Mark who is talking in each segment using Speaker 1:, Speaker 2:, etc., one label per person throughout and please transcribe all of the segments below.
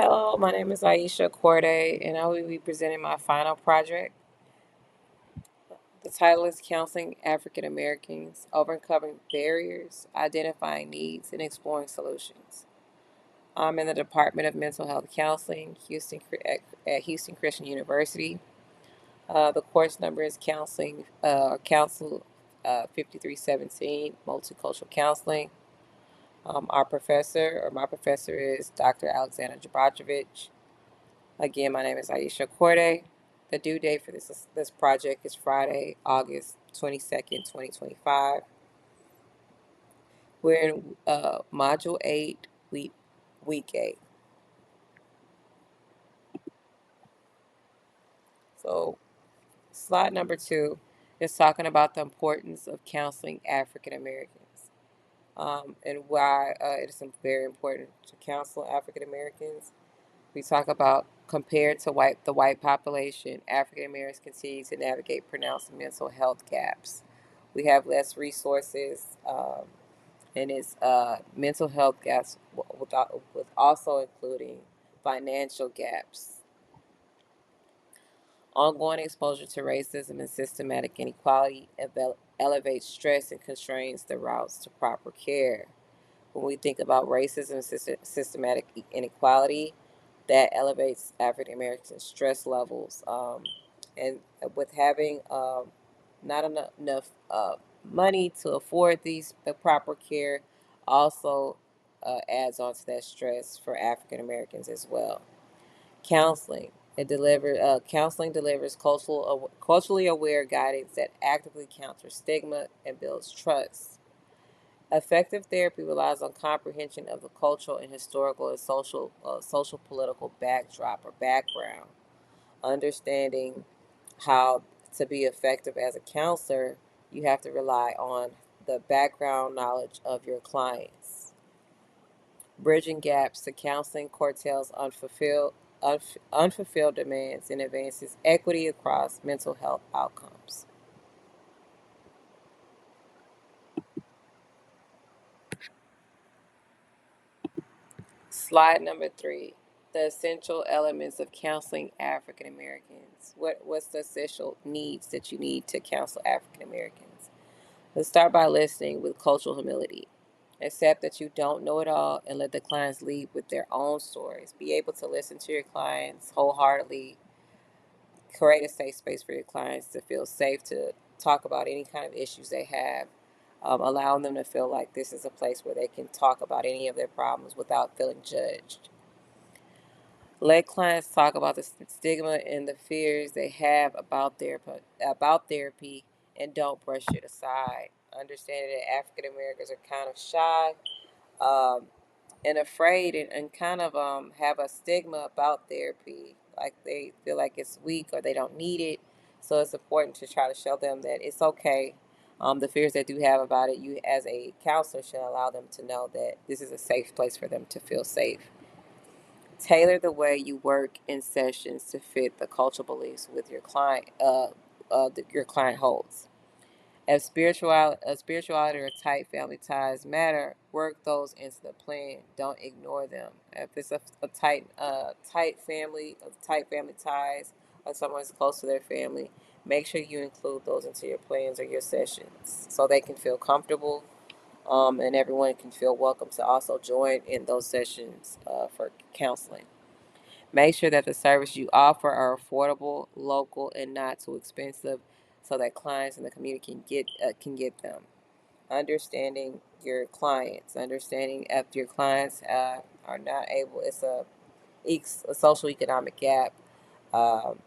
Speaker 1: Hello, my name is Aisha Corday, and I will be presenting my final project. The title is Counseling African Americans, Overcoming Barriers, Identifying Needs, and Exploring Solutions. I'm in the Department of Mental Health Counseling at Houston Christian University. The course number is Counsel 5317, Multicultural Counseling. My professor is Dr. Alexander Jabotrovic. Again, my name is Aisha Corday. The due date for this project is Friday, August 22nd, 2025. We're in Module 8, week 8. So, slide number 2 is talking about the importance of counseling African Americans and why it is very important to counsel African Americans. We talk about compared to the white population, African Americans continue to navigate pronounced mental health gaps. We have less resources, and it's mental health gaps with also including financial gaps. Ongoing exposure to racism and systematic inequality elevates stress and constrains the routes to proper care. When we think about racism and systematic inequality, that elevates African American stress levels. And with having not enough money to afford the proper care, also adds on to that stress for African Americans as well. Counseling. Counseling delivers culturally aware guidance that actively counters stigma and builds trust. Effective therapy relies on comprehension of the cultural and historical and social political backdrop or background. Understanding how to be effective as a counselor, you have to rely on the background knowledge of your clients. Bridging gaps to counseling curtails unfulfilled demands and advances equity across mental health outcomes. Slide number 3, the essential elements of counseling African Americans. What's the essential needs that you need to counsel African Americans? Let's start by listening with cultural humility. Accept that you don't know it all and let the clients lead with their own stories. Be able to listen to your clients wholeheartedly. Create a safe space for your clients to feel safe to talk about any kind of issues they have. Allowing them to feel like this is a place where they can talk about any of their problems without feeling judged. Let clients talk about the stigma and the fears they have about therapy, and don't brush it aside. Understanding that African Americans are kind of shy um, and afraid and kind of have a stigma about therapy. Like they feel like it's weak or they don't need it. So it's important to try to show them that it's okay. The fears they do have about it, you as a counselor should allow them to know that this is a safe place for them to feel safe. Tailor the way you work in sessions to fit the cultural beliefs with your client holds. Spirituality or tight family ties matter, work those into the plan. Don't ignore them. If it's a tight family ties, or someone's close to their family, make sure you include those into your plans or your sessions so they can feel comfortable, and everyone can feel welcome to also join in those sessions for counseling. Make sure that the service you offer are affordable, local, and not too expensive, so that clients in the community can get them. Understanding your clients, understanding if your clients are not able, it's a social economic gap um,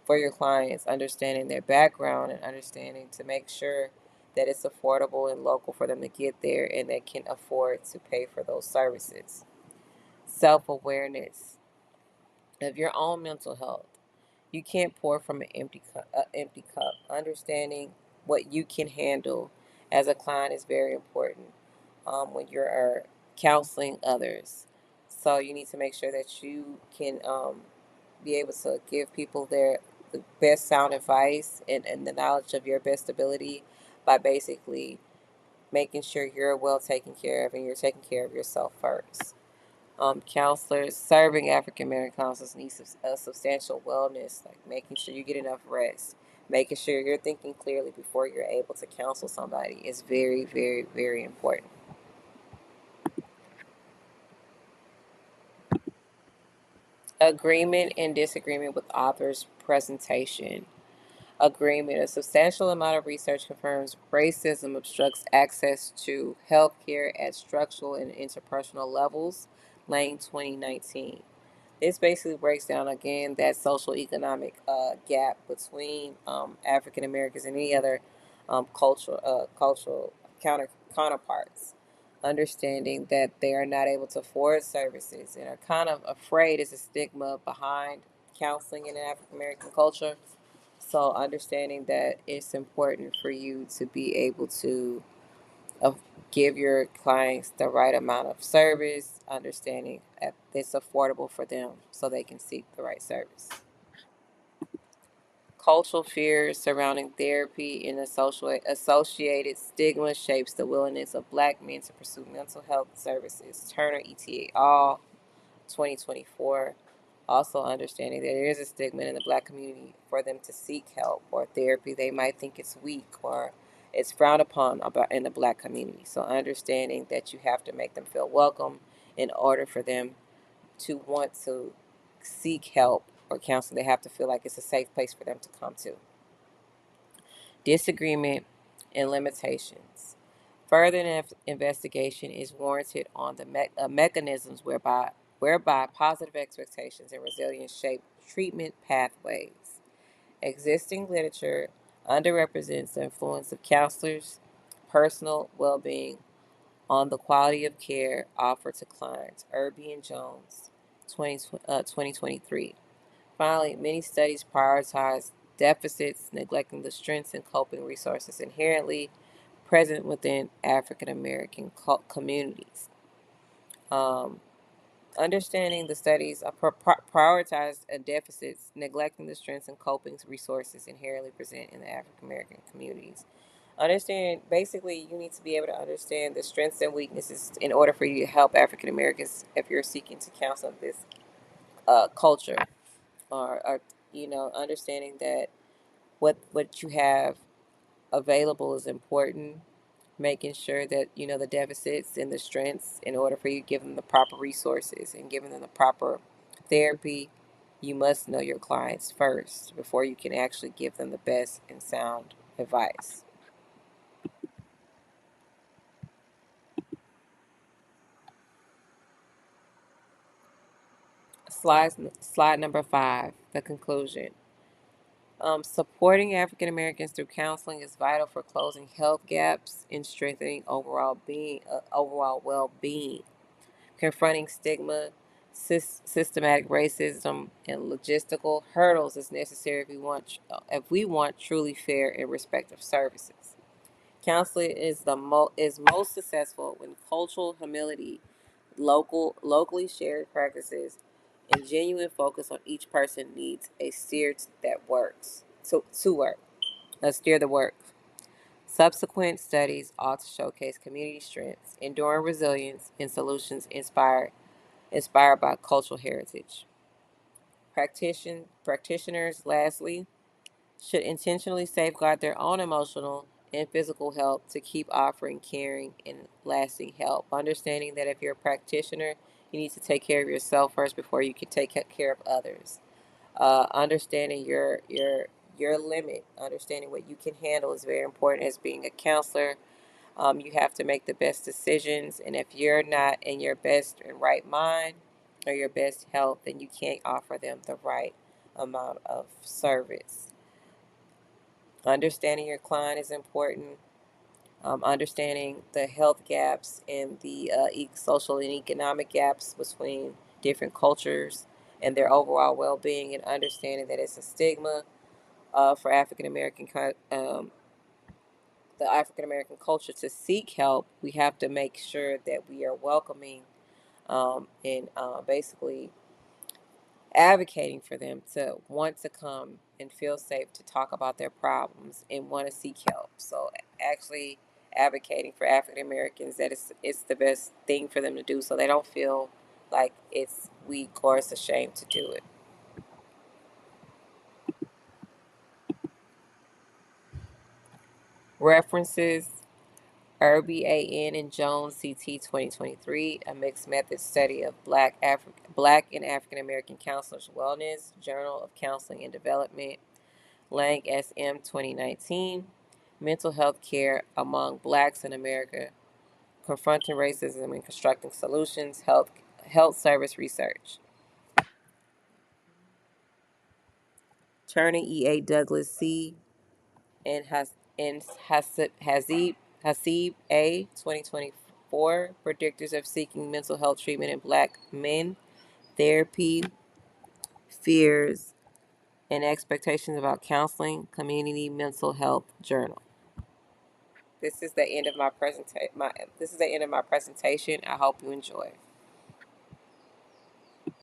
Speaker 1: for your clients. Understanding their background and understanding to make sure that it's affordable and local for them to get there and they can afford to pay for those services. Self awareness of your own mental health. You can't pour from an empty cup. Understanding what you can handle as a client is very important when you're counseling others. So you need to make sure that you can be able to give people the best sound advice and the knowledge of your best ability by basically making sure you're well taken care of and you're taking care of yourself first. Counselors serving African American counselors need a substantial wellness, like making sure you get enough rest, making sure you're thinking clearly before you're able to counsel somebody is very, very, very important. Agreement and disagreement with author's presentation. Agreement. A substantial amount of research confirms racism obstructs access to health care at structural and interpersonal levels. Lane 2019. This basically breaks down again that social economic gap between African Americans and any other cultural counterparts. Understanding that they are not able to afford services and are kind of afraid is a stigma behind counseling in the African American culture. So understanding that it's important for you to be able to uh, give your clients the right amount of service, understanding that it's affordable for them so they can seek the right service. Cultural fears surrounding therapy and associated stigma shapes the willingness of black men to pursue mental health services. Turner ETA All, 2024. Also understanding that there is a stigma in the black community for them to seek help or therapy. They might think it's weak or it's frowned upon about in the black community. So understanding that you have to make them feel welcome in order for them to want to seek help or counseling. They have to feel like it's a safe place for them to come to. Disagreement and limitations. Further investigation is warranted on the mechanisms whereby positive expectations and resilience shape treatment pathways. Existing literature underrepresents the influence of counselors' personal well-being on the quality of care offered to clients. Irby and Jones, 2023. Finally, many studies prioritize deficits, neglecting the strengths and coping resources inherently present within African American communities. Um, Understanding the studies prioritize deficits, neglecting the strengths and coping resources inherently present in the African American communities. Understand, basically, you need to be able to understand the strengths and weaknesses in order for you to help African Americans if you're seeking to counsel this culture, or understanding that what you have available is important, making sure that you know the deficits and the strengths in order for you to give them the proper resources and giving them the proper therapy. You must know your clients first before you can actually give them the best and sound advice. Slide number 5, the conclusion. Supporting African Americans through counseling is vital for closing health gaps and strengthening overall well-being. Confronting stigma, systematic racism, and logistical hurdles is necessary if we want truly fair and respectful services. Counseling is most successful when cultural humility, locally shared practices, and genuine focus on each person needs a steer that works to work. A steer that works. Subsequent studies ought to showcase community strengths, enduring resilience, and solutions inspired by cultural heritage. Practitioners, lastly, should intentionally safeguard their own emotional and physical health to keep offering caring and lasting help. Understanding that if you're a practitioner, you need to take care of yourself first before you can take care of others. Understanding your limit, understanding what you can handle is very important as being a counselor. You have to make the best decisions, and if you're not in your best and right mind or your best health, then you can't offer them the right amount of service. Understanding your client is important. Understanding the health gaps and the social and economic gaps between different cultures and their overall well-being, and understanding that it's a stigma for the African American culture to seek help. We have to make sure that we are welcoming and basically advocating for them to want to come and feel safe to talk about their problems and want to seek help. So actually advocating for African Americans that it's the best thing for them to do so they don't feel like it's weak or it's a shame to do it. References: Irby and Jones CT 2023, a mixed method study of Black and African American counselors' wellness, Journal of Counseling and Development, Lang SM 2019, Mental Health Care Among Blacks in America, Confronting Racism and Constructing Solutions, Health Service Research. Turner E.A. Douglas C. and Hasib A. 2024, Predictors of Seeking Mental Health Treatment in Black Men, Therapy, Fears, and Expectations About Counseling, Community Mental Health Journal. This is the end of my presentation. I hope you enjoy.